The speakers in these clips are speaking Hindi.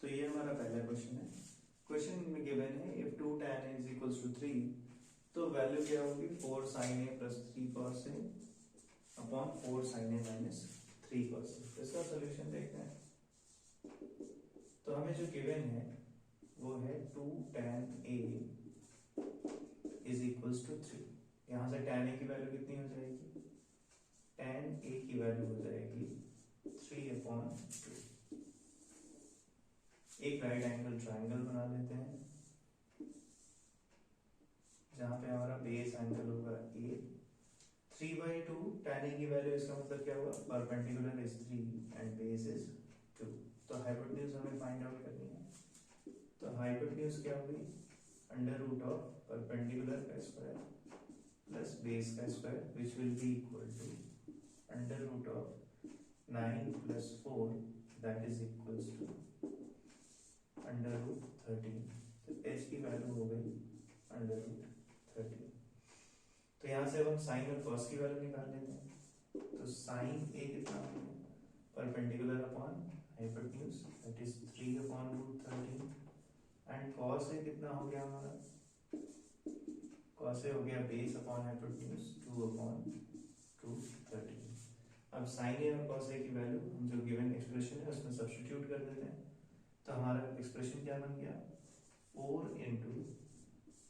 तो ये हमारा पहला क्वेश्चन है। क्वेश्चन में गिवन है if 2 tan a is equals to 3, तो वैल्यू क्या होगी 4 sin a plus 3 cos a upon 4 sin a minus 3 cos a। इसका सोल्यूशन देखते हैं। तो हमें जो गिवन है वो है 2 tan a is equals to 3। यहाँ से tan a की वैल्यू कितनी हो जाएगी, tan a की वैल्यू हो जाएगी 3/2। एक राइट एंगल ट्रायंगल बना लेते हैं जहां पे हमारा बेस एंगल होगा a। 3/2 tan a की वैल्यू, इसका मतलब क्या हुआ, perpendicular is 3 and base is 2। तो हाइपोटेन्यूज हमें फाइंड आउट करनी है। तो हाइपोटेन्यूज क्या होगी, अंडर रूट ऑफ परपेंडिकुलर का स्क्वायर प्लस बेस का square which will be equal to under root of 9 + 4 that is equals to under root 13। तो h की वैल्यू हो गई अंडर रूट 13। तो यहां से अब हम साइन और कॉस की वैल्यू निकाल लेते हैं। तो साइन a कितना हो गया, perpendicular upon hypotenuse that is 3/√13 and cos a कितना हो गया हमारा, कॉस a हो गया बेस अपॉन हाइपोटेन्यूज 2/√13। अब साइन a और कॉस a की वैल्यू हम जो गिवन एक्सप्रेशन है उसमें सब्स्टिट्यूट कर देते हैं। तो हमारा एक्सप्रेशन क्या बन गया, 4 ×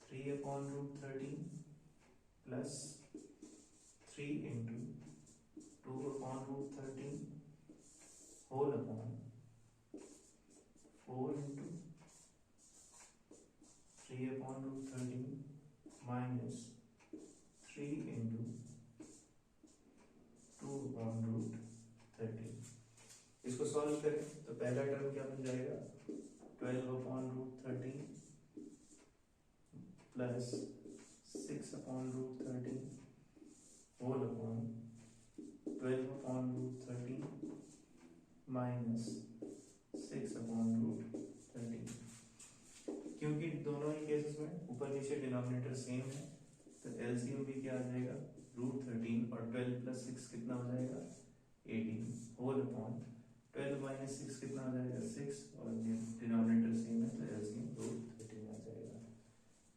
3/√13 प्लस 3 × 2/√13 होल अपॉन 4 × 3/√13 माइनस 3 × 2/√13। इसको सॉल्व करें तो पहला टर्म क्या बन जाएगा, 12/√13 प्लस 6/√13 होल अपॉन 12/√13 माइनस 6/√13। क्योंकि दोनों ही केसेस में ऊपर नीचे डिनोमिनेटर सेम है तो एलसीएम भी क्या आ जाएगा, √13 और 12 + 6 कितना हो जाएगा 18 होल अपॉन 12 - 6 कितना आ जाएगा 6 और डिनोमिनेटर सेम है तो एलसीएम √13 आ जाएगा।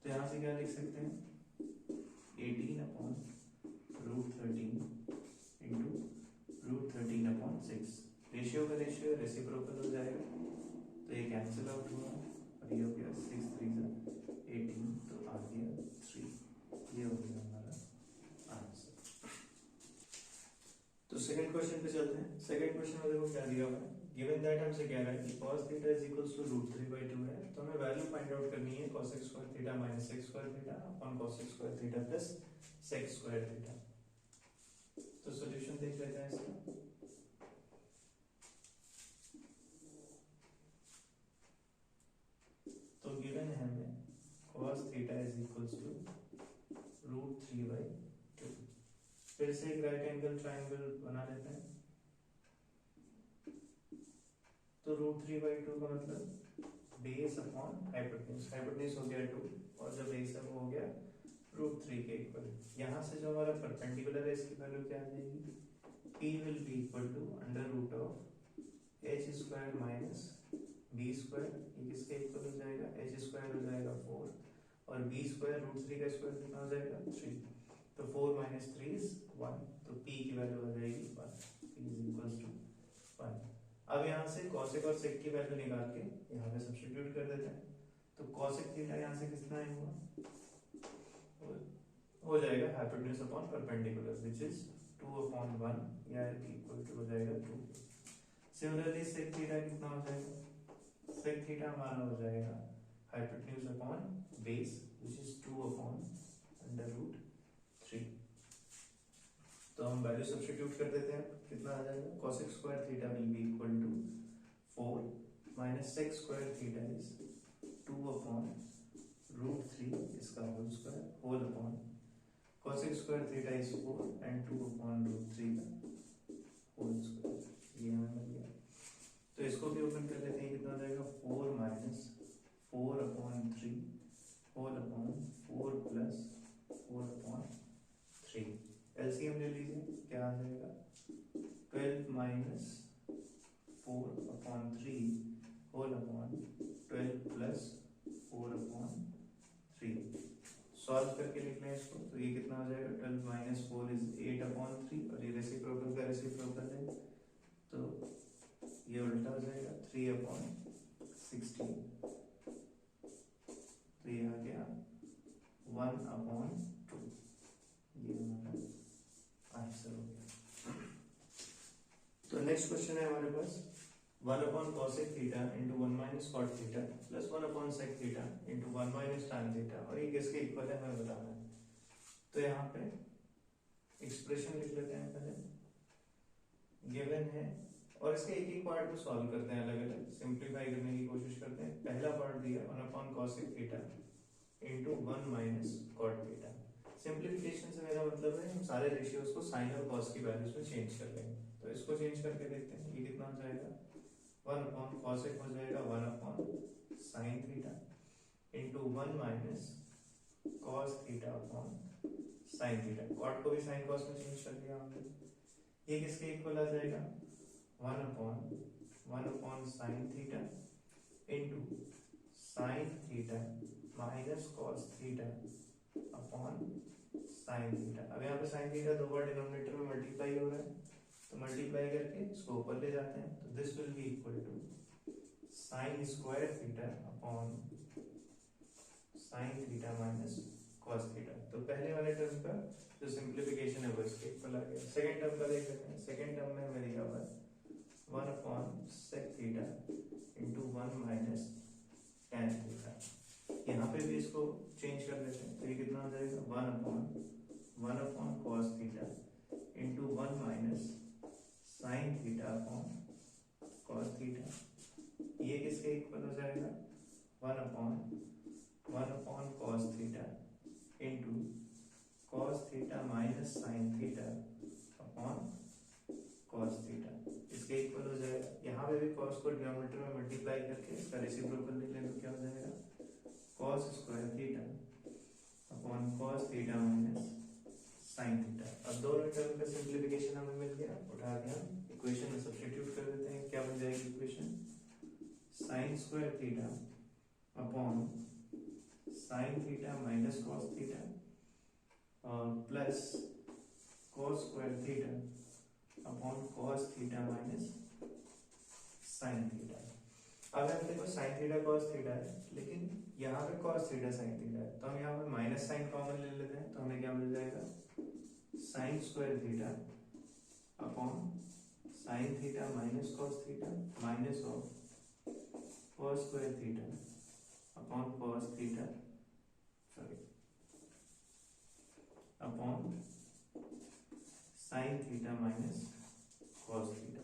तो यहाँ से क्या लिख सकते हैं, 18/√13 इंटू √13/6। रेशियो का रेशियो रेसिप्रोकल हो जाएगा तो ये कैंसिल आउट हुआ और ये हो गया 6 × 3 = 18 तो आ गया 3। ये हो गया हमारा आंसर। तो सेकंड क्वेश्चन पे चलते हैं। सेकंड क्वेश्चन में देखो क्या दिया हुआ है, गिवन दैट हमसे कह रहा है कि cos θ = √3/2 है। तो हमें वैल्यू फाइंड आउट करनी है cos² θ - sec² θ upon cos² θ plus sec² θ। तो सॉल्यूशन देख लेते हैं इसका। तो गिवन है हमें cos θ = √3/2। फिर से एक राइट एंगल ट्रायंगल बना लेते हैं। तो √3/2 का मतलब बेस अपॉन हाइपोटेन्यूज, हाइपोटेन्यूज हो गया 2 और जो बेस है वो हो गया √3 के इक्वल। यहाँ से जो हमारा परपेंडिकुलर है इसकी वैल्यू क्या आ जाएगी, p will be equal to under root of h² minus b²। ये किसके इक्वल हो जाएगा, h² हो जाएगा 4 और b² √3 का स्क्वायर कितना हो जाएगा 3। तो 4 - 3 = 1 तो p की वैल्यू आ जाएगी 1, p = 1। अब यहाँ से cosec और sec की वैल्यू निकाल के यहाँ पे सब्स्टिट्यूट कर देते हैं। तो cosec थीटा यहाँ से कितना है हुआ, हो जाएगा hypotenuse upon perpendicular which is 2/1 या इक्वल टू हो जाएगा 2। सिमिलरली sec थीटा कितना हो जाएगा, sec थीटा हमारा हो जाएगा hypotenuse upon base which is 2/√3। तो हम वैल्यू सब्स्टिट्यूट कर देते हैं, कितना आ जाएगा, cosec² θ will be equal to 4 minus sec² θ is 2/√3 इसका whole square whole upon cosec² θ is 4 and 2/√3 का होल स्क्वायर। ये हमें मिल गया। तो इसको भी ओपन कर लेते हैं, कितना आ जाएगा 4 - 4/3 होल अपॉन 4 + 4/3। एलसीएम ले लीजिए, क्या आ जाएगा 12 - 4/3 whole upon 12 plus 4 upon 3। Solve करके लिख लें इसको, तो ये कितना हो जाएगा 12 माइनस 4 इज 8 अपॉन 3, और ये रेसिप्रोकल का रेसिप्रोकल है तो ये उल्टा हो जाएगा 3 अपॉन 16, तो ये आ गया 1 अपॉन 2। ये हमारा आंसर हो गया। तो नेक्स्ट क्वेश्चन है हमारे पास 1 upon cosec theta into 1 minus cot theta plus 1 upon sec theta into 1 minus tan theta, और ये किसके इक्वल है हमें बताना है। तो यहाँ पे एक्सप्रेशन लिख लेते हैं पहले, गिवन है, और इसके एक एक पार्ट को सॉल्व करते हैं, अलग अलग सिंप्लीफाई करने की कोशिश करते हैं। पहला पार्ट दिया 1 upon cosec theta into 1 minus cot theta. Simplification से मेरा मतलब है हम सारे रेशियोज को साइन और कॉस की वैल्यूज में चेंज कर लेंगे। तो इसको चेंज करके देखते हैं, ये कितना हो जाएगा 1 अपॉन cosec हो जाएगा 1 upon sine theta into 1 minus cos theta upon sine theta. Cot को भी साइन कॉस में चेंज कर दिया हमने। ये किसके इक्वल आ जाएगा 1 upon sine theta into sine theta minus cos theta upon sine theta. अब यहाँ पे साइन थीटा दो बार डिनोमिनेटर में मल्टीप्लाई हो रहा है, तो मल्टीप्लाई करके इसको ऊपर ले जाते हैं, तो this will be equal to sine square theta upon sine theta minus cos theta. तो पहले वाले टर्म का जो सिंप्लीफिकेशन है वो इसके इक्वल आ गया। सेकंड टर्म का देख लेते हैं। सेकंड टर्म में हमें दिया हुआ है 1 upon sec theta into 1 minus tan theta. यहाँ पे भी इसको चेंज कर लेते हैं, तो ये कितना हो जाएगा 1 upon cos theta into 1 minus sine theta upon cos theta. ये किसके इक्वल हो जाएगा 1 upon cos theta into cos theta minus sine theta upon cos theta, इसके इक्वल हो जाएगा। यहाँ पे भी cos को डिनोमिनेटर में मल्टीप्लाई करके इसका रेसिप्रोकल लिख लें तो क्या हो जाएगा cos square theta upon cos theta minus sine theta. अब दोनों टर्म का सिंप्लीफिकेशन हमें मिल गया, उठा के हम इक्वेशन में सब्स्टिट्यूट कर देते हैं। क्या बन जाएगी equation sign square theta upon sine theta minus cos theta plus cos square theta upon cos theta minus sine theta. अब हम देखो साइन थीटा cos थीटा है, लेकिन यहाँ पे cos थीटा साइन थीटा है, तो हम यहाँ पे माइनस साइन कॉमन ले लेते हैं, तो हमें क्या मिल जाएगा sine square theta upon sine theta minus cos theta minus of cos square theta upon cos theta upon sine theta minus cos theta.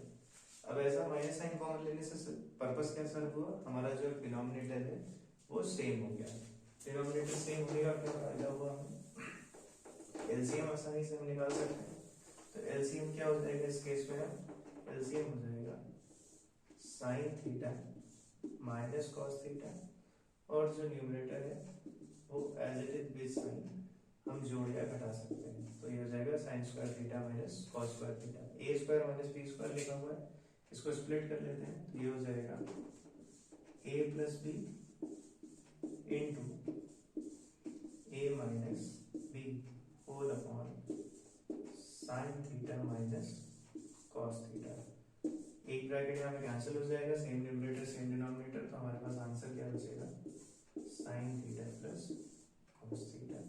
अब ऐसा माइनस साइन कॉमन लेने से पर्पस क्या सर्व हुआ, हमारा जो डिनोमिनेटर है वो सेम हो गया। डिनोमिनेटर सेम होने का क्या फायदा हुआ, हमें एलसीएम आसानी से हम निकाल सकते हैं। तो एलसीएम क्या हो जाएगा इस केस में, एलसीएम हो जाएगा sine theta minus cos theta, और जो न्यूमरेटर है वो as it is with sine हम जोड़ या घटा सकते हैं। तो ये हो जाएगा sine square theta minus cos square theta. A square minus B square लिखा हुआ है, इसको स्प्लिट कर लेते हैं, तो ये हो जाएगा a plus B into A minus B whole upon sine theta minus cos theta. एक ब्रैकेट यहाँ पे कैंसिल हो जाएगा, सेम न्यूमरेटर सेम डिनोमिनेटर, तो हमारे पास आंसर क्या बचेगा sine theta plus cos theta.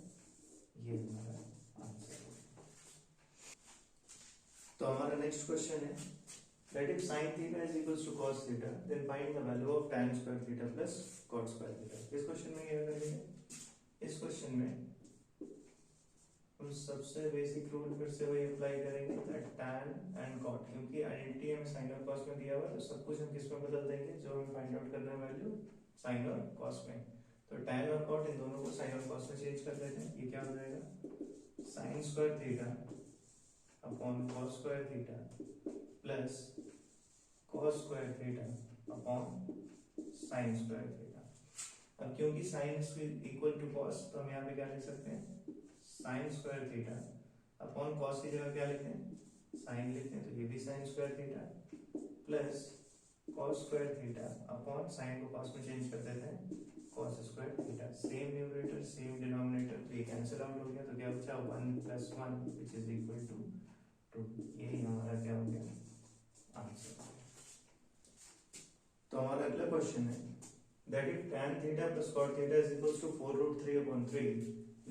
ये हमारा आंसर है। तो हमारा नेक्स्ट क्वेश्चन है that if sin theta is equals to cos theta then find the value of tan square theta plus cot square theta। इस क्वेश्चन में क्या करेंगे, इस क्वेश्चन में हम सबसे बेसिक रूल फिर से वही अप्लाई करेंगे that tan and cot, क्योंकि आइडेंटिटी हमें sin और cos में दिया हुआ है, तो सब कुछ हम किस में बदल देंगे, जो हमें फाइंड आउट करना है वैल्यू sin और cos में। तो tan और cot इन दोनों को sin और cos में चेंज कर देते हैं। ये क्या हो जाएगा sin square theta upon cos square theta plus cos square theta upon sign square theta. अब क्योंकि साइन इक्वल टू cos, तो हम यहाँ पे क्या लिख सकते हैं sign square theta upon cos की जगह क्या लिखते हैं साइन लिखते हैं, तो ये भी sign square theta plus cos square theta upon sign को cos में चेंज कर देते हैं cos square theta, same numerator same denominator, तो ये कैंसिल आउट हो गया, तो क्या बचा 1 + 1 विच इज इक्वल टू 2। यही हमारा क्या हो गया आंसर। तो हमारा अगला क्वेश्चन है that if tan theta plus cot theta is equals to 4√3/3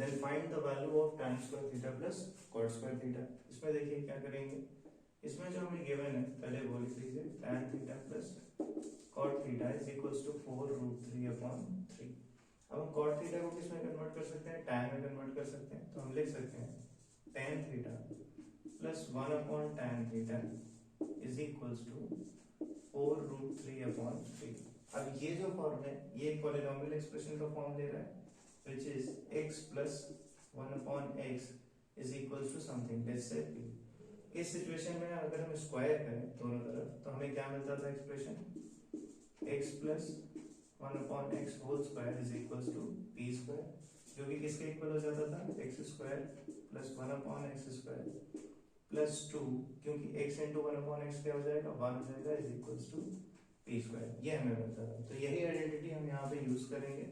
then find the value of tan square theta plus cot square theta। इसमें देखिए क्या करेंगे, इसमें जो हमें गिवन है पहले वो लिख लीजिए tan theta plus cot theta is equals to 4√3/3। अब हम cot theta को किसमें कन्वर्ट कर सकते हैं, tan में कन्वर्ट कर सकते हैं, तो हम लिख सकते हैं tan theta plus 1/tan theta is equals to 4√3/3। अब ये जो फॉर्म है ये पॉलिनोमियल एक्सप्रेशन का फॉर्म ले रहा है which is x plus 1/x is equals to something let's say p। इस सिचुएशन में अगर हम स्क्वायर करें दोनों तरफ तो हमें क्या मिलता था expression x plus 1/x whole square is equals to p square, जो कि किसके इक्वल हो जाता था x square plus 1/x square plus 2, क्योंकि x into 1/x क्या हो जाएगा 1 हो जाएगा is equals to p square, ये हमें मिलता है। तो यही आइडेंटिटी हम यहाँ पे यूज करेंगे।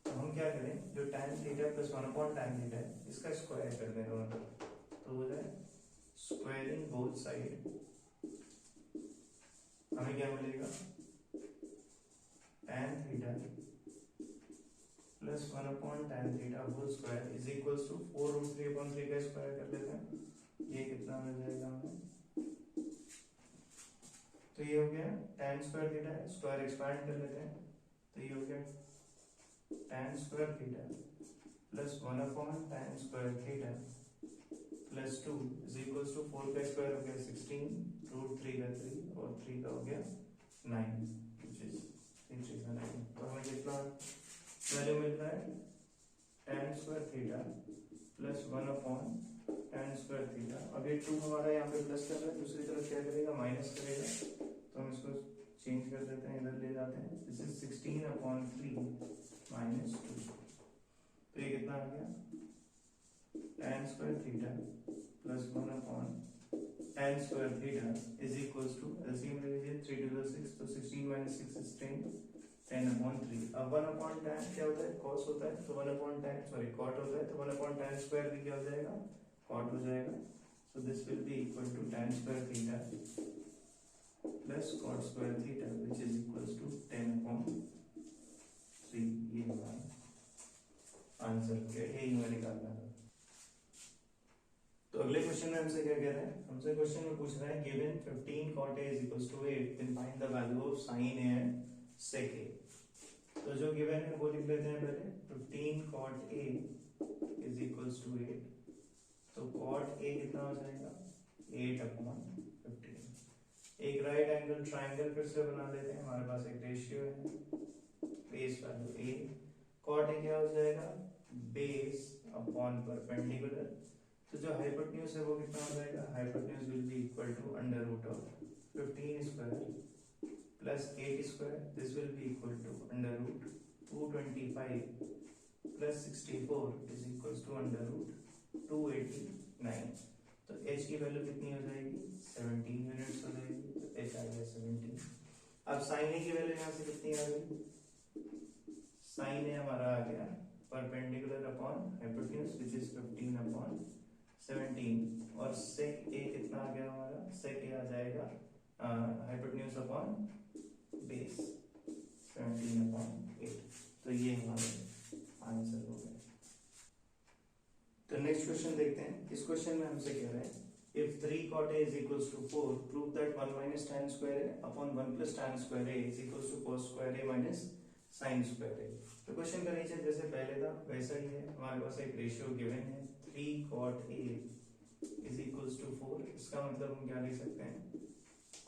तो हम क्या करें, जो tan theta plus 1/tan theta है इसका स्क्वायर कर दें दोनों तरफ, तो हो जाए स्क्वायरिंग बोथ साइड, हमें क्या मिलेगा tan theta plus 1/tan theta whole square is equals to 4√3/3 का स्क्वायर कर लेते हैं, ये कितना मिल जाएगा हमें, तो ये हो गया tan square theta, square expand कर लेते हैं, तो ये हो गया tan square theta plus 1/tan square theta plus 2 is equals to 4 का स्क्वायर हो गया 16, √3 का 3 और 3 का हो गया 9 which is 3 का 9। तो हमें कितना वैल्यू मिल रहा है tan square theta plus 1/tan square theta. अब ये 2 हमारा यहाँ पे प्लस कर रहा है, दूसरी तरफ क्या करेगा माइनस करेगा, तो हम इसको चेंज कर देते हैं, इधर ले जाते हैं, दिस इज 16/3 माइनस 2, तो ये कितना आ गया tan square theta plus 1/tan square theta is equals to LCM ले लीजिए 3 to the 6, तो 16 - 6 is 10, 10/3। अब 1/tan क्या होता है cos होता है, तो 1/tan सॉरी cot होता है, तो 1/tan स्क्वायर भी क्या हो जाएगा cot हो जाएगा, so this will be equal to tan square theta plus cot square theta which is equals to 10/3। ये हमारा आंसर है, यही हमें निकालना है। तो अगले क्वेश्चन में हमसे क्या कह रहा है, हमसे क्वेश्चन में पूछ रहा है given 15 cot a is equals to 8 then find the value of sin a and sec a। तो जो गिवन है वो लिख लेते हैं पहले, 15 cot a is equals to 8, तो cot a कितना हो जाएगा 8/15। एक राइट एंगल ट्राइंगल फिर से बना लेते हैं, हमारे पास एक रेशियो है base value a, cot a क्या हो जाएगा बेस अपॉन परपेंडिकुलर, तो जो हाइपोटेन्यूज है वो कितना हो जाएगा, hypotenuse will be equal to √15 square plus 8 square, this will be equal to √225 plus 64 is equals to √289। तो h की वैल्यू कितनी हो जाएगी 17 यूनिट्स हो जाएगी, तो h आ गया 17। अब sin a की वैल्यू यहाँ से कितनी आ गई, sin a हमारा आ गया perpendicular upon hypotenuse which is 15/17, और sec a कितना आ गया हमारा, sec a आ जाएगा हाइपोटेन्यूज अपॉन बेस 17/8। तो ये हमारा आंसर हो गया। तो नेक्स्ट क्वेश्चन देखते हैं, इस क्वेश्चन में हमसे कह रहे हैं if 3 cot a is equals to 4 prove that 1 minus tan square a upon 1 plus tan square a is equals to cos square a minus sin square a। तो क्वेश्चन का नेचर जैसे पहले था वैसा ही है, हमारे पास एक रेशियो गिवन है 3 cot a is equals to 4, इसका मतलब हम क्या लिख सकते हैं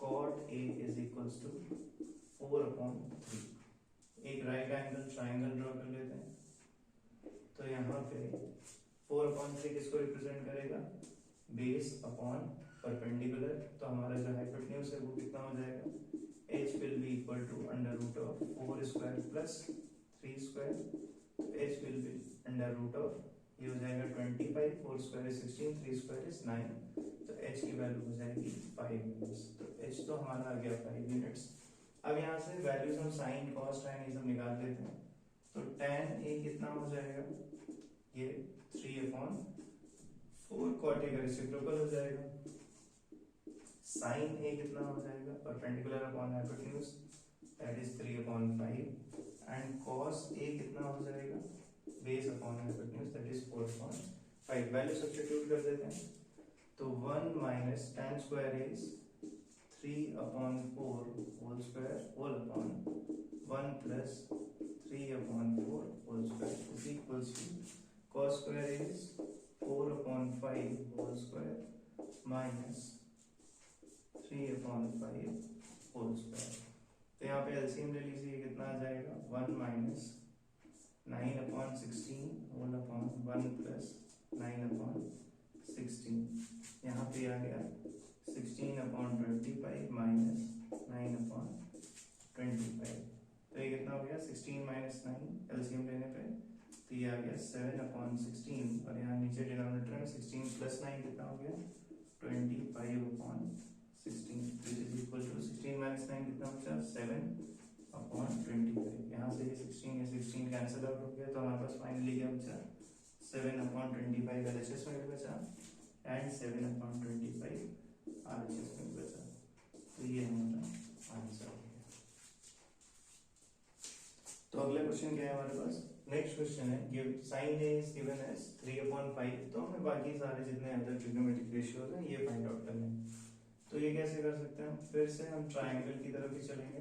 cot a is equals to 4/3। एक राइट एंगल ट्राइंगल ड्रॉ कर लेते हैं, तो यहाँ पे 4/3 किसको रिप्रेजेंट करेगा बेस अपॉन परपेंडिकुलर, तो हमारा जो हाइपोटेन्यूज है वो कितना हो जाएगा h will be equal to √4 square plus 3 square, तो h विल बी √ ये हो जाएगा 25, 4 स्क्वायर इज 16, 3 स्क्वायर इज 9, तो h की वैल्यू हो जाएगी 5 यूनिट्स। तो h तो हमारा आ गया 5 यूनिट्स। अब यहाँ से वैल्यूज हम साइन कॉस tan ये सब निकाल लेते हैं। तो tan a कितना हो जाएगा, ये 3/4 cot a का रेसिप्रोकल हो जाएगा। साइन a कितना हो जाएगा, perpendicular upon hypotenuse, that is 3/5 and cos a कितना हो जाएगा, base upon hypotenuse, that is 4/5। Value substitute कर देते हैं। तो 1 minus tan square is 3/4 whole square whole upon 1 plus 3/4 whole square is equals to cos square is 4/5 whole square minus 3/5 whole square। तो यहाँ पे एलसीएम ले लीजिए, कितना आ जाएगा 1 minus 9/16 whole upon 1 plus 9/16। यहाँ पे आ गया 16/25 माइनस 9/25। तो ये कितना हो गया 16 minus 9 एलसीएम लेने पे, तो ये आ गया 7/16 और यहाँ नीचे डिनोमिनेटर में 16 plus 9 कितना हो गया 25/16 which is equal to 16 minus 9 कितना बचा 7/25। यहाँ से ये 16 या 16 कैंसिल आउट हो गया, तो हमारे पास फाइनली क्या बचा 7/25 एलएचएस में बचा एंड 7/25 आरएचएस में बचा। तो ये हमारा आंसर हो गया। तो अगला क्वेश्चन क्या है हमारे पास, नेक्स्ट क्वेश्चन है give sin a is given as 3/5। तो हमें बाकी सारे जितने अदर ट्रिग्नोमेट्रिक रेशियोज हैं ये फाइंड आउट करने हैं। तो ये कैसे कर सकते हैं, फिर से हम ट्रायंगल की तरफ ही चलेंगे।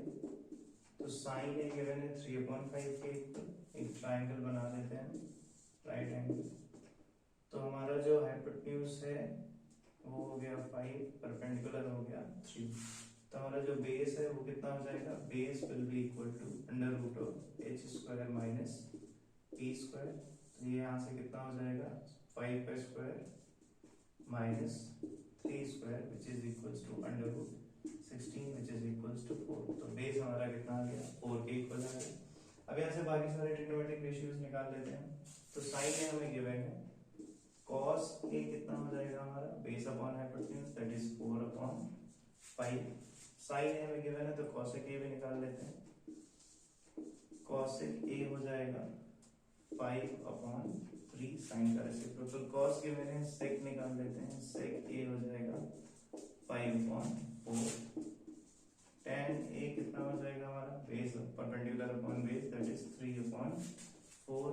तो sin a गिवन है 3/5 के एक ट्रायंगल बना लेते हैं, राइट एंगल। तो हमारा जो हाइपोटेन्यूज है वो हो गया 5, परपेंडिकुलर हो गया 3। तो हमारा जो बेस है वो कितना हो जाएगा, base will be equal to h² minus p²। तो ये यहाँ से कितना हो जाएगा 5 का square minus 3² which is equals to √16 which is equals to 4। तो बेस हमारा कितना आ गया 4 के इक्वल आ गया। अब यहाँ से बाकी सारे ट्रिग्नोमेट्रिक रेशियोज निकाल लेते हैं। तो साइन ए हमें गिवन है, cos a कितना हो जाएगा हमारा base upon hypotenuse, that is 4/5। sin a हमें गिवन है तो cosec a भी निकाल लेते हैं। cosec a हो जाएगा 5/3 sin का रेसिप्रोकल, cos गिवन है sec निकाल लेते हैं, sec a हो जाएगा 5/4। tan a कितना हो जाएगा हमारा base perpendicular upon base, that is 3/4 और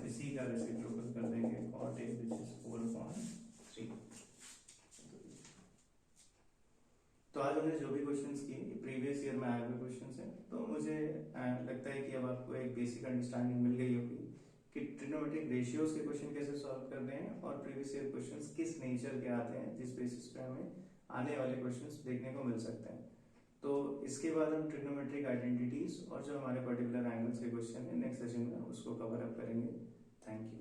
इसी का रेसिप्रोकल कर देंगे cot a which is 4/3। तो आज हमने जो भी क्वेश्चंस किए प्रीवियस ईयर में आए हुए क्वेश्चंस हैं। तो मुझे लगता है कि अब आपको एक बेसिक अंडरस्टैंडिंग मिल गई होगी कि ट्रिग्नोमेट्रिक रेशियोज के क्वेश्चन कैसे सॉल्व करते हैं और प्रीवियस ईयर क्वेश्चंस किस नेचर के आते हैं, जिस बेसिस पे हमें आने वाले क्वेश्चंस देखने को मिल सकते हैं। तो इसके बाद हम ट्रिग्नोमेट्रिक आइडेंटिटीज और जो हमारे पर्टिकुलर एंगल्स के क्वेश्चन है नेक्स्ट सेशन में उसको कवर अप करेंगे। Thank you.